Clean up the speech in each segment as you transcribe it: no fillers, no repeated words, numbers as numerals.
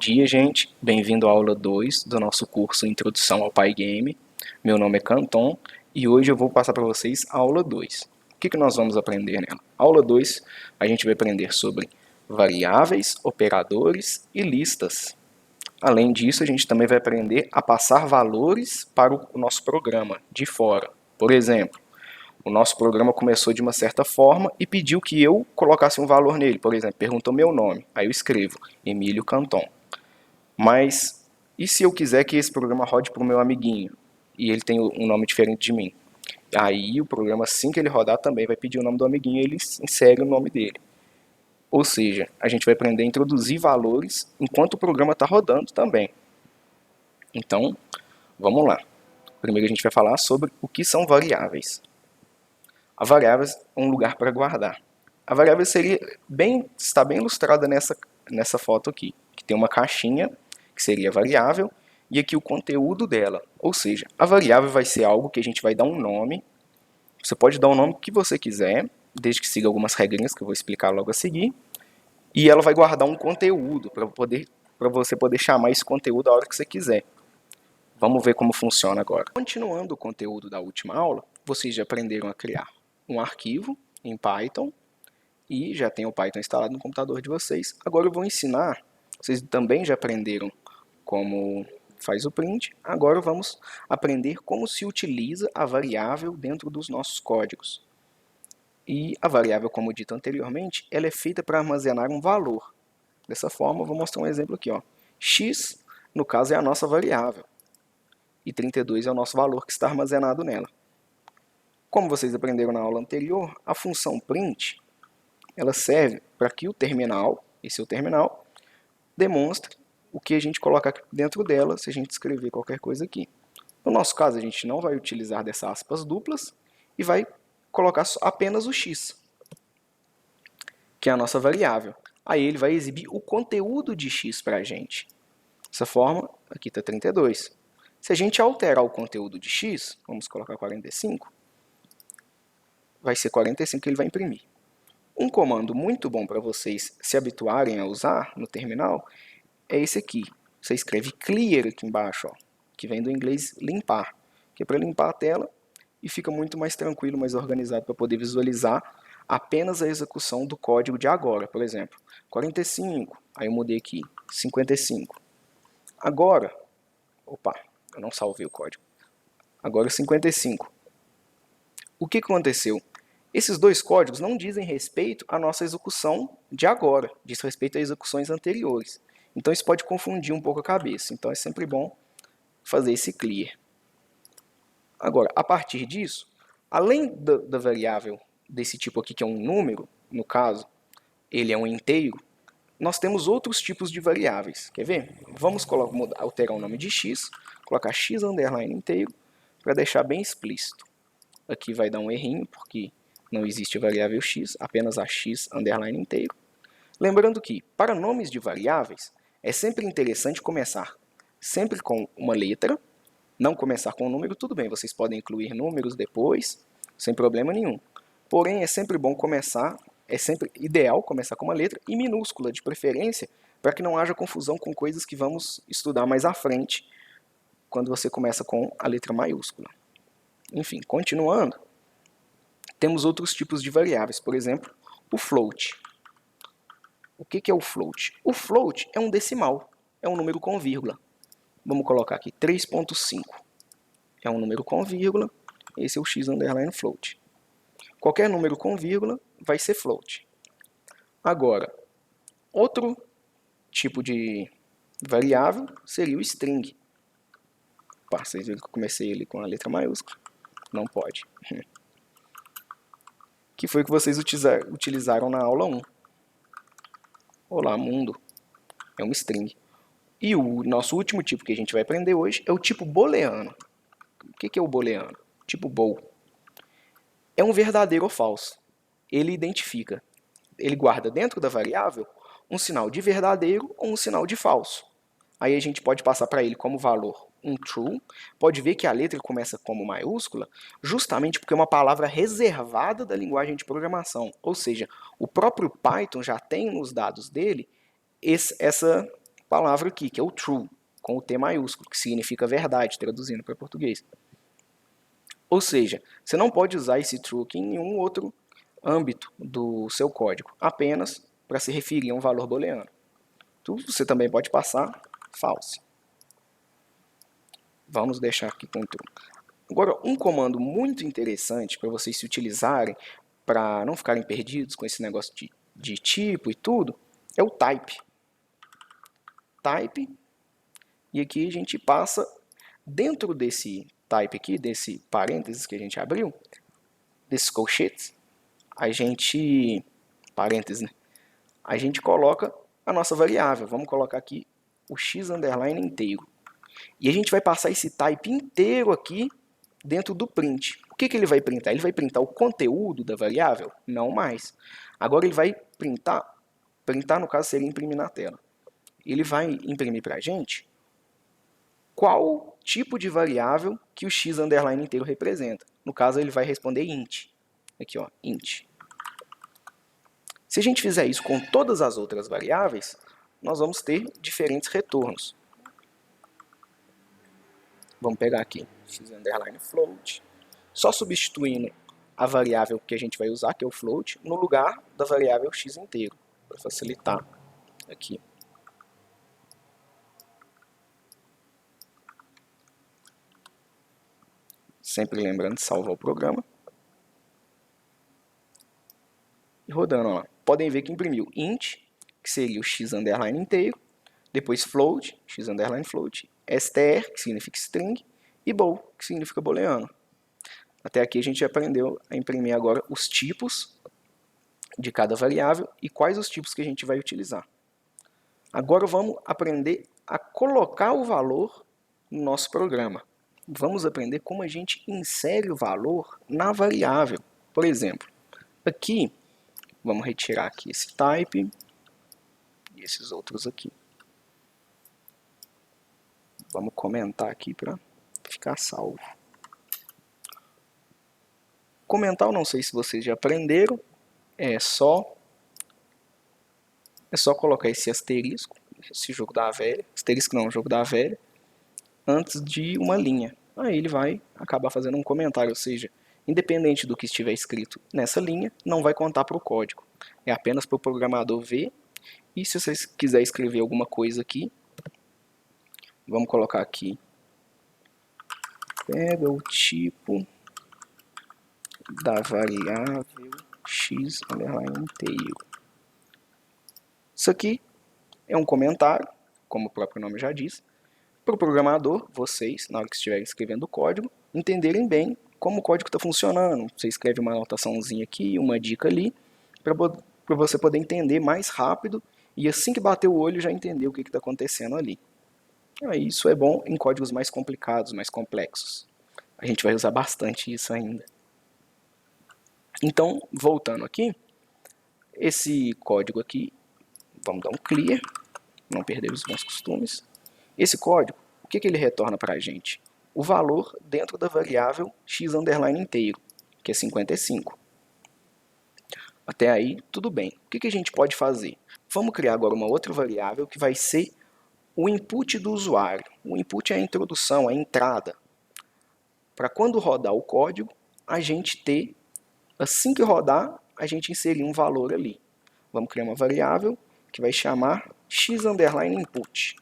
Bom dia, gente. Bem-vindo à aula 2 do nosso curso Introdução ao Pygame. Meu nome é Canton e hoje eu vou passar para vocês a aula 2. O que nós vamos aprender nela? Aula 2, a gente vai aprender sobre variáveis, operadores e listas. Além disso, a gente também vai aprender a passar valores para o nosso programa de fora. Por exemplo, o nosso programa começou de uma certa forma e pediu que eu colocasse um valor nele. Por exemplo, perguntou meu nome. Aí eu escrevo Emílio Canton. Mas e se eu quiser que esse programa rode para o meu amiguinho e ele tem um nome diferente de mim? Aí o programa, assim que ele rodar, também vai pedir o nome do amiguinho e ele insere o nome dele. Ou seja, a gente vai aprender a introduzir valores enquanto o programa está rodando também. Então, vamos lá. Primeiro a gente vai falar sobre o que são variáveis. A variável é um lugar para guardar. A variável está bem ilustrada nessa foto aqui, que tem uma caixinha, que seria a variável, e aqui o conteúdo dela. Ou seja, a variável vai ser algo que a gente vai dar um nome. Você pode dar o nome que você quiser, desde que siga algumas regrinhas que eu vou explicar logo a seguir. E ela vai guardar um conteúdo para você poder chamar esse conteúdo a hora que você quiser. Vamos ver como funciona agora. Continuando o conteúdo da última aula, vocês já aprenderam a criar um arquivo em Python e já tem o Python instalado no computador de vocês. Agora eu vou ensinar, vocês também já aprenderam como faz o print, agora vamos aprender como se utiliza a variável dentro dos nossos códigos. E a variável, como dito anteriormente, ela é feita para armazenar um valor. Dessa forma, eu vou mostrar um exemplo aqui. X, no caso, é a nossa variável. E 32 é o nosso valor que está armazenado nela. Como vocês aprenderam na aula anterior, a função print ela serve para que o terminal, esse é o terminal, demonstre o que a gente colocar dentro dela se a gente escrever qualquer coisa aqui. No nosso caso, a gente não vai utilizar dessas aspas duplas e vai colocar apenas o x, que é a nossa variável. Aí ele vai exibir o conteúdo de x para a gente. Dessa forma, aqui está 32. Se a gente alterar o conteúdo de x, vamos colocar 45, vai ser 45 que ele vai imprimir. Um comando muito bom para vocês se habituarem a usar no terminal é esse aqui. Você escreve clear aqui embaixo, que vem do inglês limpar, que é para limpar a tela e fica muito mais tranquilo, mais organizado para poder visualizar apenas a execução do código de agora. Por exemplo, 45, aí eu mudei aqui, 55. Agora, eu não salvei o código. Agora 55. O que aconteceu? Esses dois códigos não dizem respeito à nossa execução de agora, diz respeito a execuções anteriores. Então isso pode confundir um pouco a cabeça. Então é sempre bom fazer esse clear. Agora, a partir disso, além da variável desse tipo aqui, que é um número, no caso, ele é um inteiro, nós temos outros tipos de variáveis. Quer ver? Vamos alterar o nome de x, colocar x underline inteiro, para deixar bem explícito. Aqui vai dar um errinho, porque não existe variável x, apenas a x underline inteiro. Lembrando que, para nomes de variáveis, é sempre interessante começar sempre com uma letra, não começar com um número. Tudo bem, vocês podem incluir números depois, sem problema nenhum. Porém, é sempre bom começar, é sempre ideal começar com uma letra e minúscula, de preferência, para que não haja confusão com coisas que vamos estudar mais à frente, quando você começa com a letra maiúscula. Enfim, continuando, temos outros tipos de variáveis, por exemplo, o float. O que é o float? O float é um decimal, é um número com vírgula. Vamos colocar aqui 3.5. É um número com vírgula, esse é o x underline float. Qualquer número com vírgula vai ser float. Agora, outro tipo de variável seria o string. Vocês viram que eu comecei ele com a letra maiúscula? Não pode. Que foi o que vocês utilizaram na aula 1. Olá, mundo. É um string. E o nosso último tipo que a gente vai aprender hoje é o tipo booleano. O que é o booleano? Tipo bool. É um verdadeiro ou falso. Ele identifica, ele guarda dentro da variável um sinal de verdadeiro ou um sinal de falso. Aí a gente pode passar para ele como valor um true. Pode ver que a letra começa como maiúscula, justamente porque é uma palavra reservada da linguagem de programação. Ou seja, o próprio Python já tem nos dados dele essa palavra aqui, que é o true, com o T maiúsculo, que significa verdade, traduzindo para português. Ou seja, você não pode usar esse true aqui em nenhum outro âmbito do seu código, apenas para se referir a um valor booleano. Então, você também pode passar false. Vamos deixar aqui com true. Agora, um comando muito interessante para vocês se utilizarem, para não ficarem perdidos com esse negócio de tipo e tudo, é o type. Type, e aqui a gente passa, dentro desse type aqui, desse parênteses que a gente abriu, desses colchetes, a gente, parênteses, né? A gente coloca a nossa variável. Vamos colocar aqui o x underline inteiro. E a gente vai passar esse type inteiro aqui dentro do print. O que ele vai printar? Ele vai printar o conteúdo da variável? Não mais. Agora ele vai printar no caso seria imprimir na tela. Ele vai imprimir para a gente qual tipo de variável que o x underline inteiro representa. No caso ele vai responder int. Aqui ó, int. Se a gente fizer isso com todas as outras variáveis, nós vamos ter diferentes retornos. Vamos pegar aqui, x underline float, só substituindo a variável que a gente vai usar, que é o float, no lugar da variável x inteiro, para facilitar aqui. Sempre lembrando de salvar o programa. E rodando lá. Podem ver que imprimiu int, que seria o x underline inteiro, depois float, x underline float, str, que significa string, e bool, que significa booleano. Até aqui a gente aprendeu a imprimir agora os tipos de cada variável e quais os tipos que a gente vai utilizar. Agora vamos aprender a colocar o valor no nosso programa. Vamos aprender como a gente insere o valor na variável. Por exemplo, aqui, vamos retirar aqui esse type e esses outros aqui. Vamos comentar aqui para ficar salvo. Comentar, eu não sei se vocês já aprenderam, é só colocar esse asterisco, esse jogo da velha, asterisco não, jogo da velha, antes de uma linha. Aí ele vai acabar fazendo um comentário, ou seja, independente do que estiver escrito nessa linha, não vai contar para o código. É apenas para o programador ver, e se você quiser escrever alguma coisa aqui, vamos colocar aqui, pega o tipo da variável x underline inteiro. Isso aqui é um comentário, como o próprio nome já diz, para o programador, vocês, na hora que estiverem escrevendo o código, entenderem bem como o código está funcionando. Você escreve uma anotaçãozinha aqui, uma dica ali, para você poder entender mais rápido e assim que bater o olho já entender o que está acontecendo ali. Isso é bom em códigos mais complicados, mais complexos. A gente vai usar bastante isso ainda. Então, voltando aqui, esse código aqui, vamos dar um clear, não perder os bons costumes. Esse código, o que ele retorna para a gente? O valor dentro da variável x underline inteiro, que é 55. Até aí, tudo bem. O que a gente pode fazer? Vamos criar agora uma outra variável que vai ser o input do usuário. O input é a introdução, a entrada. Para quando rodar o código, a gente ter, assim que rodar, a gente inserir um valor ali. Vamos criar uma variável que vai chamar x underline input.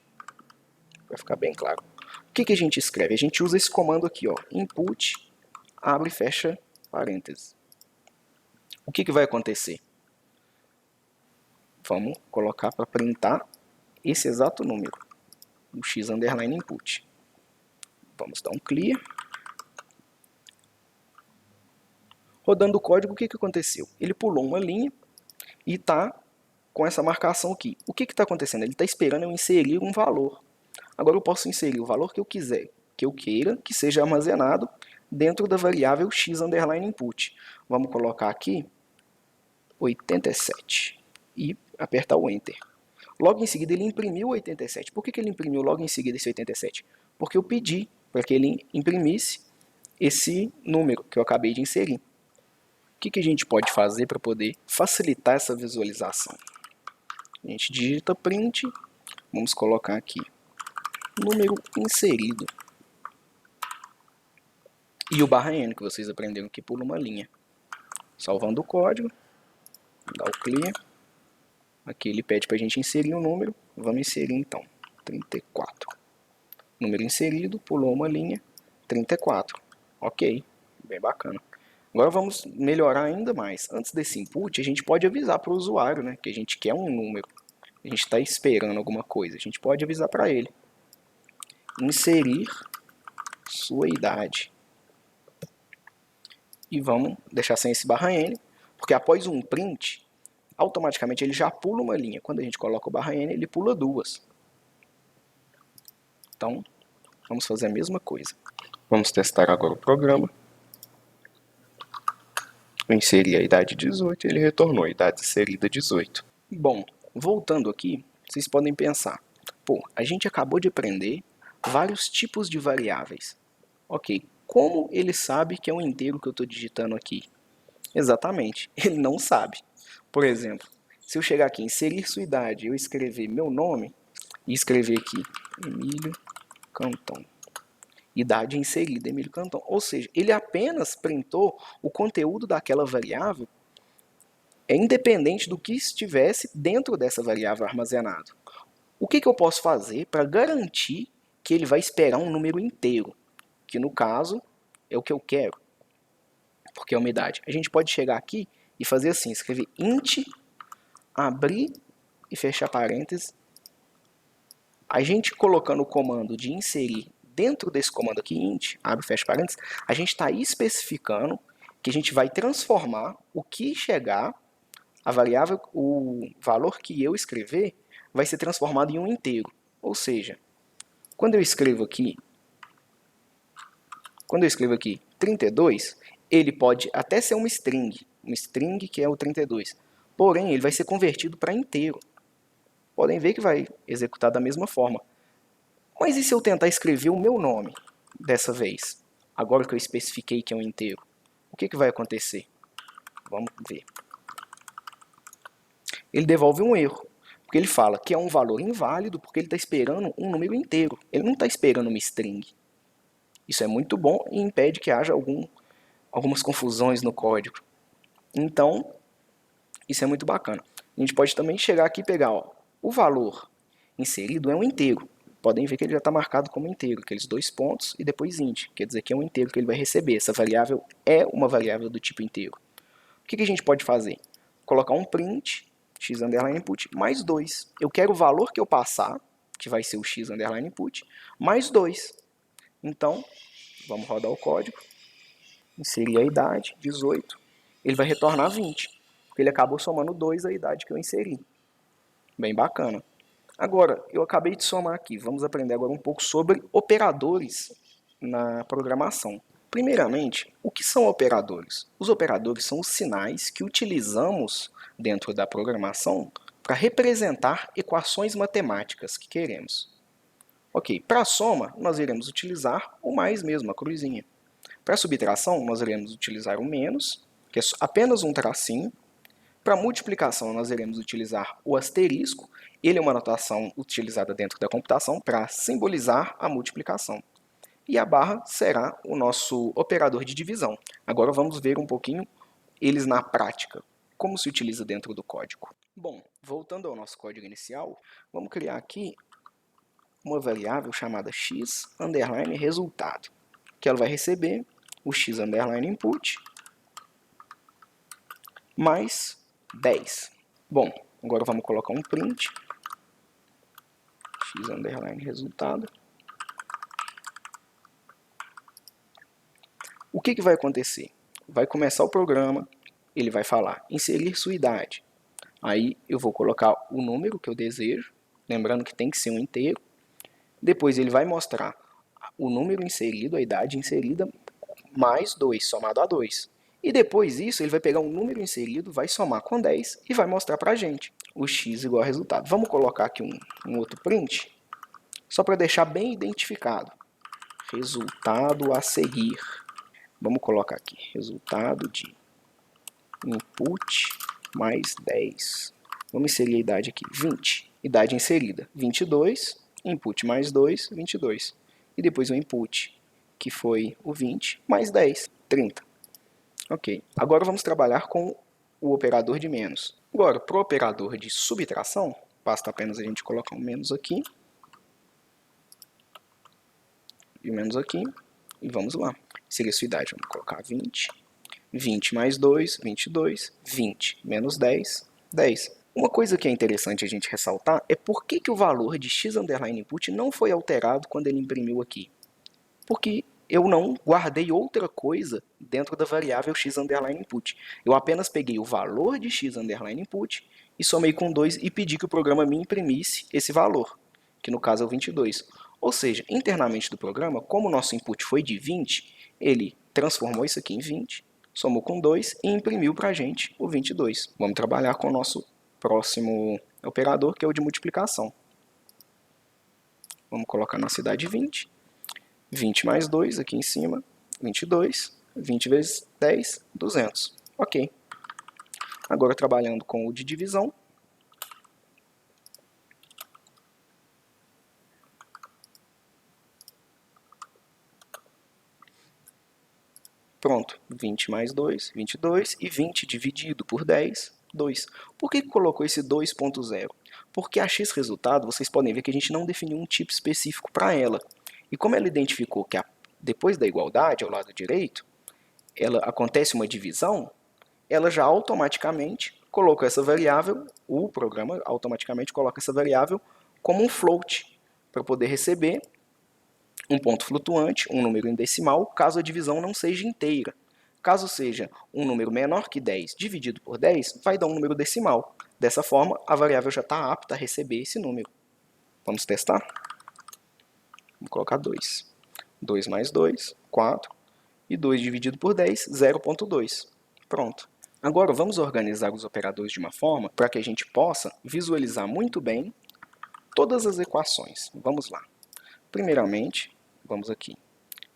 Vai ficar bem claro. O que a gente escreve? A gente usa esse comando aqui, ó, input, abre e fecha parênteses. O que vai acontecer? Vamos colocar para printar esse exato número, o x underline input. Vamos dar um clear. Rodando o código, o que aconteceu? Ele pulou uma linha e está com essa marcação aqui. O que está acontecendo? Ele está esperando eu inserir um valor. Agora eu posso inserir o valor que eu quiser, que eu queira que seja armazenado dentro da variável x underline input. Vamos colocar aqui 87 e apertar o Enter. Logo em seguida ele imprimiu 87. Por que ele imprimiu logo em seguida esse 87? Porque eu pedi para que ele imprimisse esse número que eu acabei de inserir. O que a gente pode fazer para poder facilitar essa visualização? A gente digita print Vamos colocar aqui número inserido. E o /n, que vocês aprenderam que pula uma linha. Salvando o código, dá o clear. Aqui ele pede para a gente inserir um número. Vamos inserir então 34. Número inserido, pulou uma linha, 34. Ok, bem bacana. Agora vamos melhorar ainda mais. Antes desse input, a gente pode avisar para o usuário, né, que a gente quer um número. A gente está esperando alguma coisa. A gente pode avisar para ele. Inserir sua idade. E vamos deixar sem esse /n, porque após um print, automaticamente ele já pula uma linha. Quando a gente coloca o /n, ele pula duas. Então, vamos fazer a mesma coisa. Vamos testar agora o programa. Eu inseri a idade 18 e ele retornou a idade inserida 18. Bom, voltando aqui, vocês podem pensar, pô, a gente acabou de aprender vários tipos de variáveis. Ok, como ele sabe que é um inteiro que eu estou digitando aqui? Exatamente, ele não sabe. Por exemplo, se eu chegar aqui, inserir sua idade, eu escrever meu nome e escrever aqui Emílio Canton. Idade inserida, Emílio Canton. Ou seja, ele apenas printou o conteúdo daquela variável independente do que estivesse dentro dessa variável armazenado. O que eu posso fazer para garantir que ele vai esperar um número inteiro? Que no caso é o que eu quero, porque é uma idade. A gente pode chegar aqui e fazer assim, escrever int, abrir e fechar parênteses. A gente colocando o comando de inserir dentro desse comando aqui, int, abre e fecha parênteses, a gente está especificando que a gente vai transformar o que chegar, a variável, o valor que eu escrever, vai ser transformado em um inteiro. Ou seja, quando eu escrevo aqui 32, ele pode até ser uma string que é o 32, porém ele vai ser convertido para inteiro. Podem ver que vai executar da mesma forma. Mas e se eu tentar escrever o meu nome dessa vez? Agora que eu especifiquei que é um inteiro, o que vai acontecer? Vamos ver. Ele devolve um erro, porque ele fala que é um valor inválido porque ele está esperando um número inteiro. Ele não está esperando uma string. Isso é muito bom e impede que haja algumas confusões no código. Então, isso é muito bacana. A gente pode também chegar aqui e pegar, o valor inserido é um inteiro. Podem ver que ele já está marcado como inteiro, aqueles dois pontos e depois int, quer dizer que é um inteiro que ele vai receber. Essa variável é uma variável do tipo inteiro. O que a gente pode fazer? Colocar um print, x underline input, mais 2. Eu quero o valor que eu passar, que vai ser o x underline input, mais 2. Então, vamos rodar o código, inserir a idade, 18, ele vai retornar 20, porque ele acabou somando 2 a idade que eu inseri. Bem bacana. Agora, eu acabei de somar aqui, vamos aprender agora um pouco sobre operadores na programação. Primeiramente, o que são operadores? Os operadores são os sinais que utilizamos dentro da programação para representar equações matemáticas que queremos. Ok, para a soma, nós iremos utilizar o mais mesmo, a cruzinha. Para a subtração, nós iremos utilizar o menos, que é apenas um tracinho. Para multiplicação, nós iremos utilizar o asterisco. Ele é uma notação utilizada dentro da computação para simbolizar a multiplicação. E a barra será o nosso operador de divisão. Agora vamos ver um pouquinho eles na prática, como se utiliza dentro do código. Bom, voltando ao nosso código inicial, vamos criar aqui uma variável chamada x underline resultado, que ela vai receber o x underline input mais 10. Bom, agora vamos colocar um print, x underline resultado. O que vai acontecer? Vai começar o programa, ele vai falar inserir sua idade. Aí eu vou colocar o número que eu desejo, lembrando que tem que ser um inteiro. Depois ele vai mostrar o número inserido, a idade inserida, mais 2, somado a 2. E depois disso, ele vai pegar um número inserido, vai somar com 10 e vai mostrar para a gente o x igual a resultado. Vamos colocar aqui um outro print, só para deixar bem identificado. Resultado a seguir. Vamos colocar aqui, resultado de input mais 10. Vamos inserir a idade aqui, 20. idade inserida, 22, input mais 2, 22. E depois o input, que foi o 20, mais 10, 30. Ok, agora vamos trabalhar com o operador de menos. Agora, para o operador de subtração, basta apenas a gente colocar um menos aqui, e menos aqui, e vamos lá. Seria sua idade, vamos colocar 20, 20 mais 2, 22, 20 menos 10, 10. Uma coisa que é interessante a gente ressaltar é por que o valor de x_input não foi alterado quando ele imprimiu aqui. Porque eu não guardei outra coisa dentro da variável x_input. Eu apenas peguei o valor de x_input e somei com 2 e pedi que o programa me imprimisse esse valor, que no caso é o 22. Ou seja, internamente do programa, como o nosso input foi de 20, ele transformou isso aqui em 20, somou com 2 e imprimiu para a gente o 22. Vamos trabalhar com o nosso próximo operador, que é o de multiplicação. Vamos colocar nossa idade 20. 20 mais 2 aqui em cima, 22. 20 vezes 10, 200. Ok. Agora trabalhando com o de divisão. Pronto, 20 mais 2, 22, e 20 dividido por 10, 2. Por que colocou esse 2.0? Porque a x_resultado, vocês podem ver que a gente não definiu um tipo específico para ela. E como ela identificou que depois da igualdade, ao lado direito, acontece uma divisão, ela já automaticamente coloca essa variável, o programa automaticamente coloca essa variável como um float, para poder receber um ponto flutuante, um número em decimal, caso a divisão não seja inteira. Caso seja um número menor que 10 dividido por 10, vai dar um número decimal. Dessa forma, a variável já está apta a receber esse número. Vamos testar? Vamos colocar 2. 2 mais 2, 4. E 2 dividido por 10, 0.2. Pronto. Agora vamos organizar os operadores de uma forma para que a gente possa visualizar muito bem todas as equações. Vamos lá. Primeiramente, vamos aqui.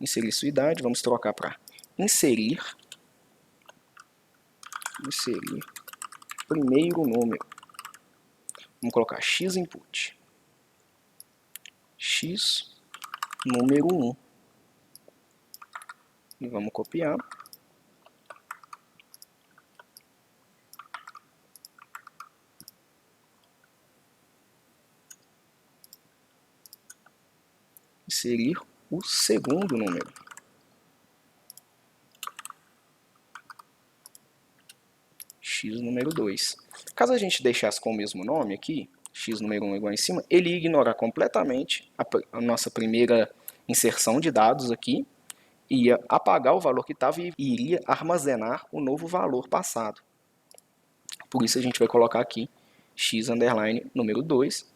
Inserir sua idade, vamos trocar para inserir primeiro número. Vamos colocar x input. X número 1. E vamos copiar. Inserir o segundo número. X número 2. Caso a gente deixasse com o mesmo nome aqui, x número 1 igual em cima, ele ia ignorar completamente a nossa primeira inserção de dados aqui, ia apagar o valor que estava e iria armazenar o novo valor passado. Por isso a gente vai colocar aqui x underline número 2,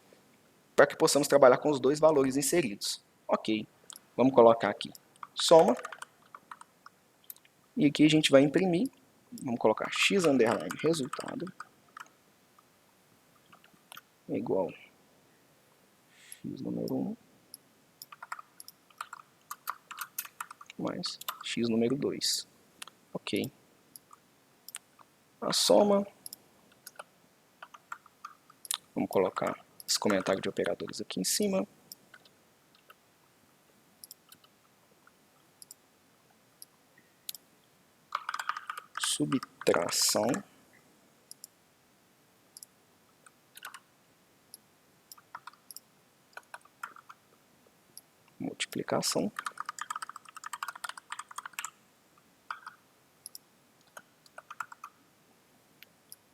para que possamos trabalhar com os dois valores inseridos. Ok, vamos colocar aqui soma, e aqui a gente vai imprimir, vamos colocar x underline resultado é igual x número 1 mais x número 2. Ok. A soma, vamos colocar esse comentário de operadores aqui em cima. Subtração. Multiplicação.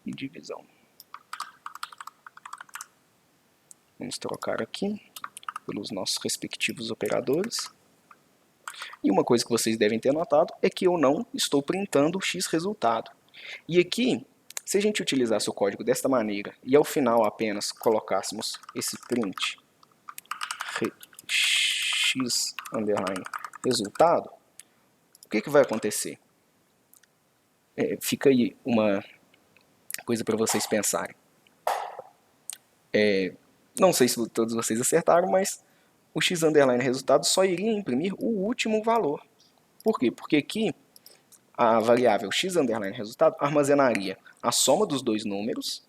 E divisão. Vamos trocar aqui pelos nossos respectivos operadores. E uma coisa que vocês devem ter notado é que eu não estou printando o x resultado. E aqui, se a gente utilizasse o código desta maneira e ao final apenas colocássemos esse print x underline resultado, o que vai acontecer? Fica aí uma coisa para vocês pensarem. Não sei se todos vocês acertaram, mas o x underline resultado só iria imprimir o último valor. Por quê? Porque aqui a variável x underline resultado armazenaria a soma dos dois números,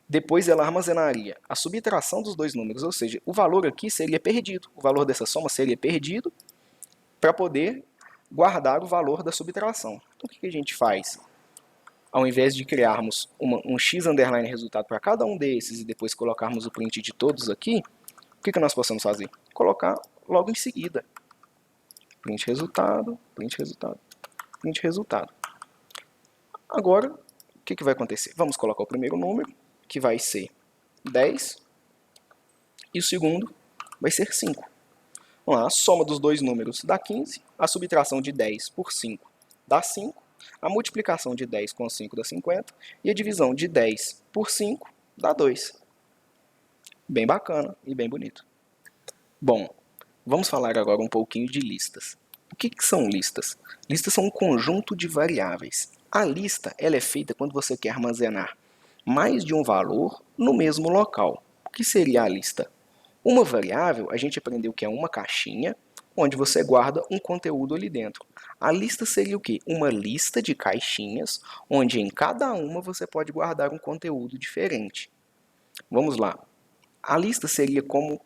Depois ela armazenaria a subtração dos dois números, ou seja, o valor aqui seria perdido. O valor dessa soma seria perdido para poder guardar o valor da subtração. Então o que a gente faz? Ao invés de criarmos um x underline resultado para cada um desses e depois colocarmos o print de todos aqui, o que nós possamos fazer? Colocar logo em seguida. Print resultado, print resultado, print resultado. Agora, o que vai acontecer? Vamos colocar o primeiro número, que vai ser 10, e o segundo vai ser 5. Vamos lá, a soma dos dois números dá 15, a subtração de 10 por 5 dá 5, a multiplicação de 10 com 5 dá 50, e a divisão de 10 por 5 dá 2. Bem bacana e bem bonito. Bom, vamos falar agora um pouquinho de listas. O que são listas? Listas são um conjunto de variáveis. A lista ela é feita quando você quer armazenar mais de um valor no mesmo local. O que seria a lista? Uma variável, a gente aprendeu que é uma caixinha, onde você guarda um conteúdo ali dentro. A lista seria o quê? Uma lista de caixinhas, onde em cada uma você pode guardar um conteúdo diferente. Vamos lá. A lista seria como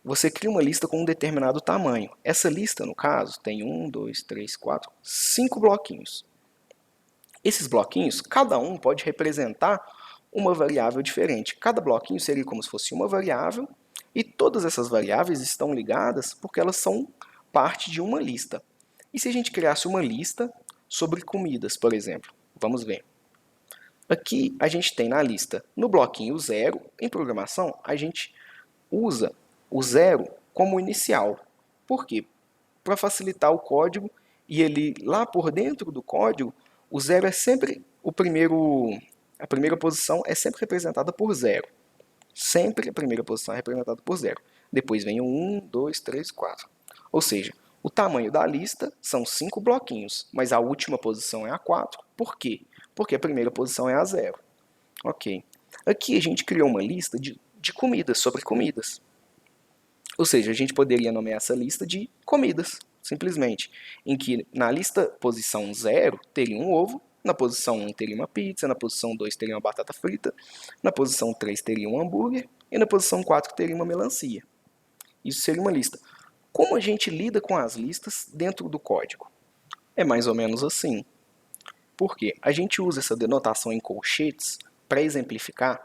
você cria uma lista com um determinado tamanho. Essa lista, no caso, tem 1, 2, 3, 4, 5 bloquinhos. Esses bloquinhos, cada um pode representar uma variável diferente. Cada bloquinho seria como se fosse uma variável, e todas essas variáveis estão ligadas porque elas são parte de uma lista. E se a gente criasse uma lista sobre comidas, por exemplo? Vamos ver. Aqui a gente tem na lista, no bloquinho 0, em programação, a gente usa o 0 como inicial. Por quê? Para facilitar o código, e ele lá por dentro do código, o 0 é sempre a primeira posição é sempre representada por 0. Sempre a primeira posição é representada por 0. Depois vem o 1, 2, 3, 4. Ou seja, o tamanho da lista são 5 bloquinhos, mas a última posição é a 4. Por quê? Porque a primeira posição é a 0. Ok. Aqui a gente criou uma lista de comidas, sobre comidas. Ou seja, a gente poderia nomear essa lista de comidas, simplesmente. Em que na lista posição 0 teria um ovo, na posição 1 teria uma pizza, na posição 2 teria uma batata frita, na posição 3 teria um hambúrguer e na posição 4 teria uma melancia. Isso seria uma lista. Como a gente lida com as listas dentro do código? É mais ou menos assim. Por quê? A gente usa essa denotação em colchetes para exemplificar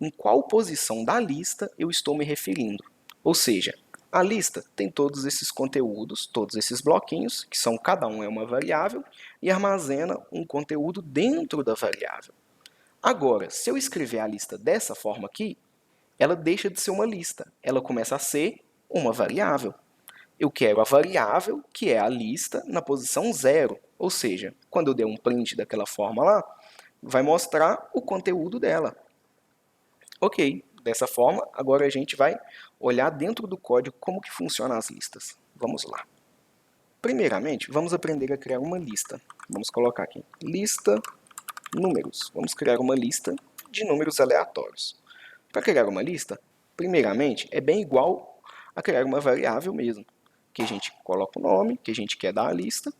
em qual posição da lista eu estou me referindo. Ou seja, a lista tem todos esses conteúdos, todos esses bloquinhos, que são cada um é uma variável, e armazena um conteúdo dentro da variável. Agora, se eu escrever a lista dessa forma aqui, ela deixa de ser uma lista, ela começa a ser uma variável. Eu quero a variável, que é a lista, na posição 0. Ou seja, quando eu der um print daquela forma lá, vai mostrar o conteúdo dela. Ok, dessa forma, agora a gente vai olhar dentro do código como que funcionam as listas. Vamos lá. Primeiramente, vamos aprender a criar uma lista. Vamos colocar aqui, lista números. Vamos criar uma lista de números aleatórios. Para criar uma lista, primeiramente, é bem igual a criar uma variável mesmo, que a gente coloca o nome, que a gente quer dar a lista,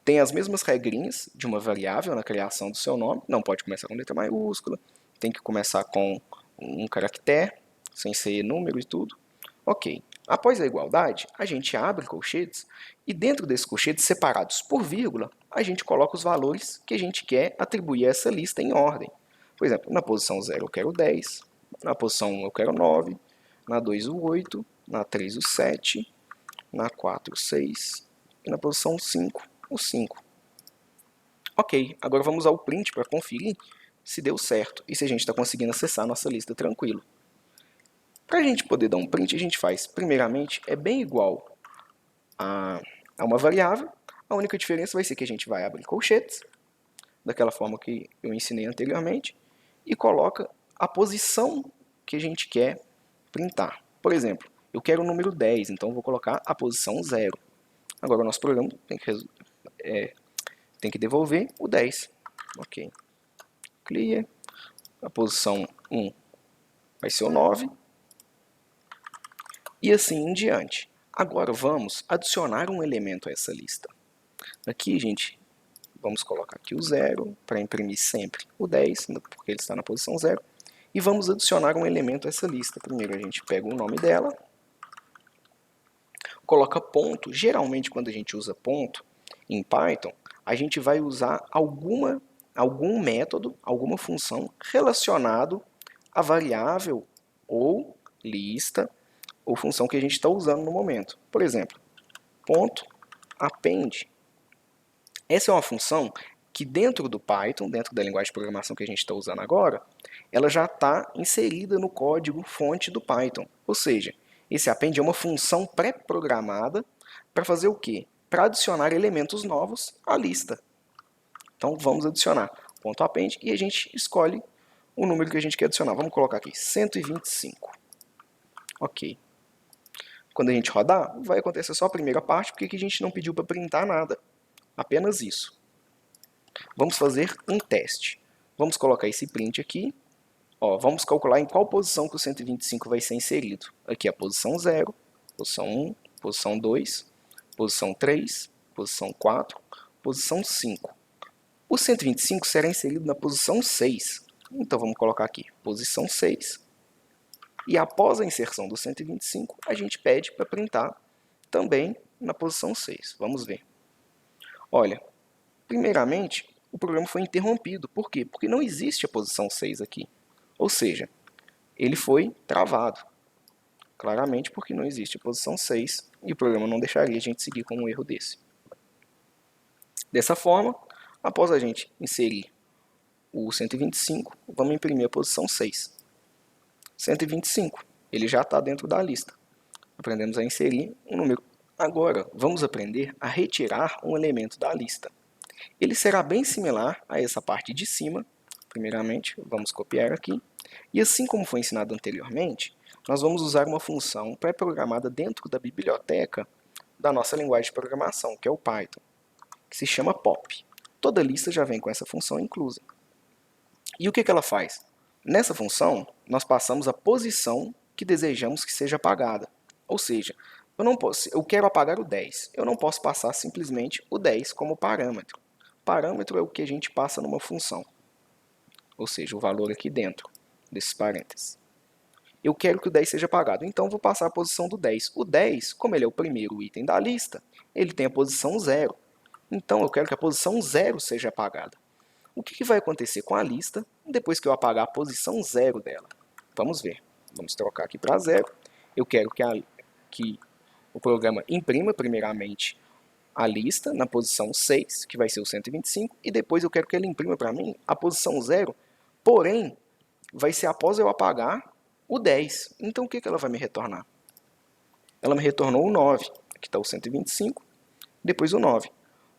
tem as mesmas regrinhas de uma variável na criação do seu nome, não pode começar com letra maiúscula, tem que começar com um caractere, sem ser número e tudo. Ok. Após a igualdade, a gente abre colchetes e dentro desses colchetes, separados por vírgula, a gente coloca os valores que a gente quer atribuir a essa lista em ordem. Por exemplo, na posição 0 eu quero 10, na posição 1 eu quero 9, na 2 o 8, na 3 o 7, na 4 o 6 e na posição 5 o 5. Ok, agora vamos ao print para conferir se deu certo e se a gente está conseguindo acessar a nossa lista tranquilo. Para a gente poder dar um print, a gente faz, primeiramente, é bem igual a uma variável. A única diferença vai ser que a gente vai abrir colchetes, daquela forma que eu ensinei anteriormente, e coloca a posição que a gente quer printar. Por exemplo, eu quero o número 10, então eu vou colocar a posição 0. Agora o nosso programa tem que devolver o 10. Ok. Clear. A posição 1 vai ser o 9. E assim em diante. Agora vamos adicionar um elemento a essa lista. Aqui, gente, vamos colocar aqui o 0 para imprimir sempre o 10, porque ele está na posição 0. e vamos adicionar um elemento a essa lista. Primeiro a gente pega o nome dela, coloca ponto. Geralmente quando a gente usa ponto em Python, a gente vai usar algum método, alguma função relacionado à variável ou lista ou função que a gente está usando no momento. Por exemplo, ponto append. Essa é uma função que dentro do Python, dentro da linguagem de programação que a gente está usando agora, ela já está inserida no código fonte do Python. Ou seja, esse append é uma função pré-programada para fazer o quê? Para adicionar elementos novos à lista. Então vamos adicionar ponto append e a gente escolhe o número que a gente quer adicionar. Vamos colocar aqui 125. Ok. Quando a gente rodar, vai acontecer só a primeira parte, porque aqui a gente não pediu para printar nada. Apenas isso. Vamos fazer um teste. Vamos colocar esse print aqui. Ó, vamos calcular em qual posição que o 125 vai ser inserido. Aqui é a posição 0, posição 1, posição 2, posição 3, posição 4, posição 5. O 125 será inserido na posição 6. Então vamos colocar aqui, posição 6. E após a inserção do 125, a gente pede para printar também na posição 6. Vamos ver. Olha, primeiramente, o programa foi interrompido. Por quê? Porque não existe a posição 6 aqui. Ou seja, ele foi travado. Claramente porque não existe a posição 6 e o programa não deixaria a gente seguir com um erro desse. Dessa forma, após a gente inserir o 125, vamos imprimir a posição 6. 125, ele já está dentro da lista. Aprendemos a inserir um número. Agora, vamos aprender a retirar um elemento da lista. Ele será bem similar a essa parte de cima. Primeiramente, vamos copiar aqui. E assim como foi ensinado anteriormente, nós vamos usar uma função pré-programada dentro da biblioteca da nossa linguagem de programação, que é o Python, que se chama pop. Toda lista já vem com essa função inclusa. E o que ela faz? Nessa função, nós passamos a posição que desejamos que seja apagada. Ou seja, eu quero apagar o 10. Eu não posso passar simplesmente o 10 como parâmetro. Parâmetro é o que a gente passa numa função. Ou seja, o valor aqui dentro desses parênteses. Eu quero que o 10 seja apagado, então vou passar a posição do 10. O 10, como ele é o primeiro item da lista, ele tem a posição 0. Então eu quero que a posição 0 seja apagada. O que vai acontecer com a lista depois que eu apagar a posição 0 dela? Vamos ver. Vamos trocar aqui para 0. Eu quero que o programa imprima primeiramente a lista na posição 6, que vai ser o 125, e depois eu quero que ele imprima para mim a posição 0, porém, vai ser após eu apagar o 10. Então o que ela vai me retornar? Ela me retornou o 9. Aqui está o 125, depois o 9.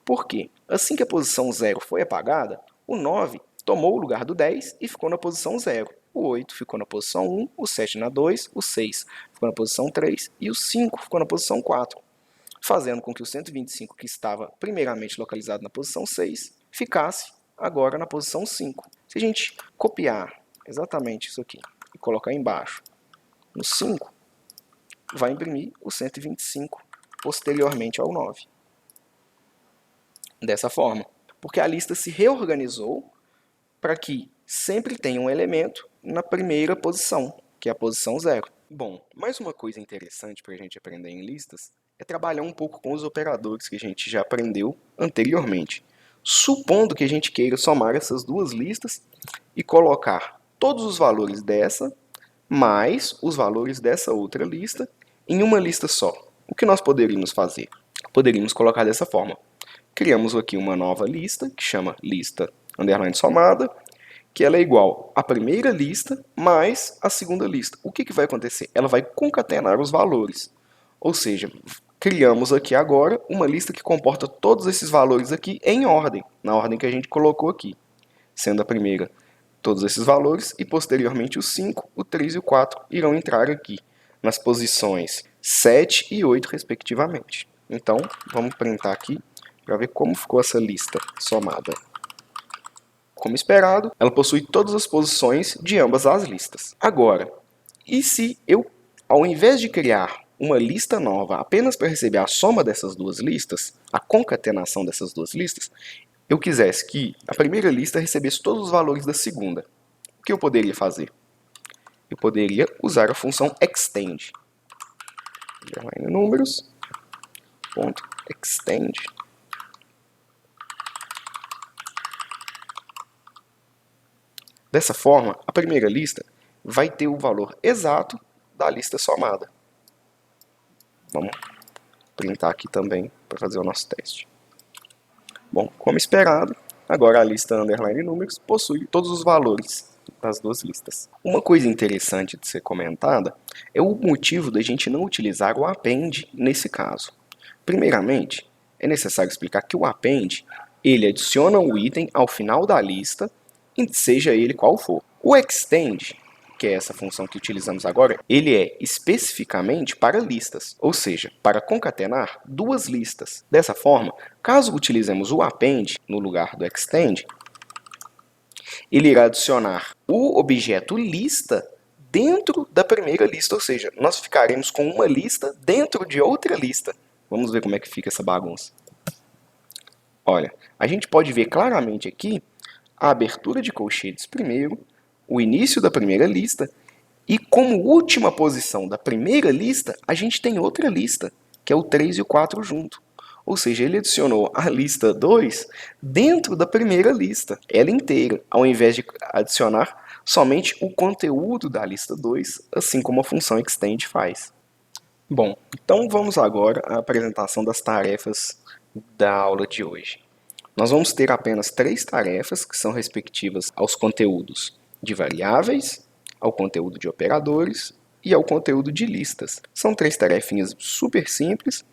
Por quê? Assim que a posição 0 foi apagada, o 9 tomou o lugar do 10 e ficou na posição 0. O 8 ficou na posição 1, o 7 na 2, o 6 ficou na posição 3 e o 5 ficou na posição 4. Fazendo com que o 125, que estava primeiramente localizado na posição 6, ficasse agora na posição 5. Se a gente copiar exatamente isso aqui e colocar embaixo no 5, vai imprimir o 125 posteriormente ao 9. Dessa forma, porque a lista se reorganizou para que sempre tenha um elemento na primeira posição, que é a posição 0. Bom, mais uma coisa interessante para a gente aprender em listas é trabalhar um pouco com os operadores que a gente já aprendeu anteriormente. Supondo que a gente queira somar essas duas listas e colocar todos os valores dessa mais os valores dessa outra lista em uma lista só. O que nós poderíamos fazer? Poderíamos colocar dessa forma. Criamos aqui uma nova lista, que chama lista underline somada, que ela é igual à primeira lista mais a segunda lista. O que vai acontecer? Ela vai concatenar os valores. Ou seja, criamos aqui agora uma lista que comporta todos esses valores aqui em ordem, na ordem que a gente colocou aqui. Sendo a primeira todos esses valores e posteriormente o 5, o 3 e o 4 irão entrar aqui nas posições 7 e 8 respectivamente. Então, vamos printar aqui para ver como ficou essa lista somada. Como esperado, ela possui todas as posições de ambas as listas. Agora, e se eu, ao invés de criar uma lista nova apenas para receber a soma dessas duas listas, a concatenação dessas duas listas, eu quisesse que a primeira lista recebesse todos os valores da segunda? O que eu poderia fazer? eu poderia usar a função extend. Underline números, ponto extend. Dessa forma, a primeira lista vai ter o valor exato da lista somada. Vamos printar aqui também para fazer o nosso teste. Bom, como esperado, agora a lista underline números possui todos os valores das duas listas. Uma coisa interessante de ser comentada é o motivo da gente não utilizar o append nesse caso. Primeiramente, é necessário explicar que o append ele adiciona um item ao final da lista, seja ele qual for. O extend, que é essa função que utilizamos agora, ele é especificamente para listas, ou seja, para concatenar duas listas. Dessa forma, caso utilizemos o append no lugar do extend, ele irá adicionar o objeto lista dentro da primeira lista, ou seja, nós ficaremos com uma lista dentro de outra lista. Vamos ver como é que fica essa bagunça. Olha, a gente pode ver claramente aqui a abertura de colchetes primeiro, o início da primeira lista, e como última posição da primeira lista, a gente tem outra lista, que é o 3 e o 4 junto. Ou seja, ele adicionou a lista 2 dentro da primeira lista, ela inteira, ao invés de adicionar somente o conteúdo da lista 2, assim como a função extend faz. Bom, então vamos agora à apresentação das tarefas da aula de hoje. Nós vamos ter apenas 3 tarefas que são respectivas aos conteúdos de variáveis, ao conteúdo de operadores e ao conteúdo de listas. São 3 tarefinhas super simples,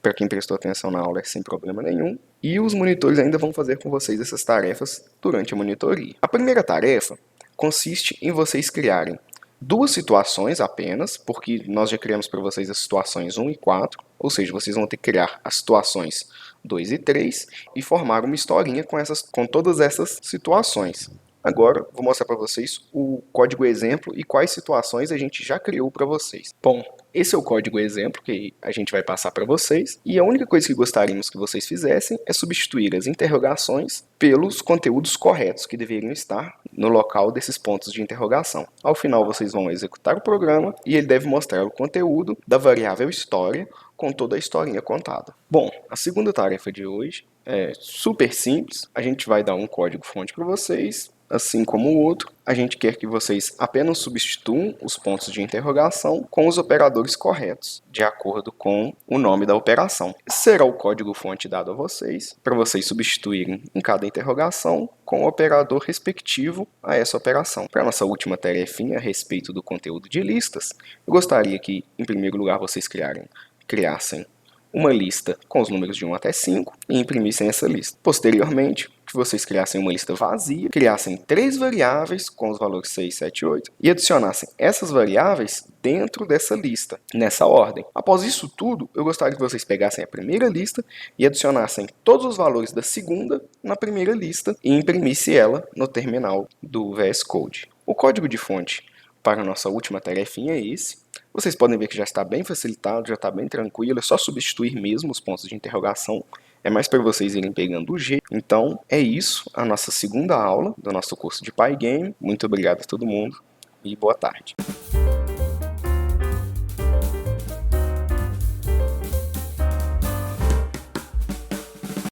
para quem prestou atenção na aula é sem problema nenhum, e os monitores ainda vão fazer com vocês essas tarefas durante a monitoria. A primeira tarefa consiste em vocês criarem 2 situações apenas, porque nós já criamos para vocês as situações 1 e 4, ou seja, vocês vão ter que criar as situações 2 e 3 e formar uma historinha com todas essas situações. Agora, vou mostrar para vocês o código exemplo e quais situações a gente já criou para vocês. Bom, esse é o código exemplo que a gente vai passar para vocês, e a única coisa que gostaríamos que vocês fizessem é substituir as interrogações pelos conteúdos corretos que deveriam estar no local desses pontos de interrogação. Ao final, vocês vão executar o programa e ele deve mostrar o conteúdo da variável história com toda a historinha contada. Bom, a segunda tarefa de hoje é super simples. A gente vai dar um código-fonte para vocês, assim como o outro. A gente quer que vocês apenas substituam os pontos de interrogação com os operadores corretos, de acordo com o nome da operação. Esse será o código-fonte dado a vocês, para vocês substituírem em cada interrogação com o operador respectivo a essa operação. Para a nossa última tarefinha a respeito do conteúdo de listas, eu gostaria que, em primeiro lugar, vocês criassem uma lista com os números de 1 até 5 e imprimissem essa lista. Posteriormente, que vocês criassem uma lista vazia, criassem 3 variáveis com os valores 6, 7 e 8 e adicionassem essas variáveis dentro dessa lista, nessa ordem. Após isso tudo, eu gostaria que vocês pegassem a primeira lista e adicionassem todos os valores da segunda na primeira lista e imprimissem ela no terminal do VS Code. O código de fonte para a nossa última tarefinha é esse. Vocês podem ver que já está bem facilitado, já está bem tranquilo, é só substituir mesmo os pontos de interrogação. É mais para vocês irem pegando o jeito. Então, é isso, a nossa segunda aula do nosso curso de Pygame. Muito obrigado a todo mundo e boa tarde.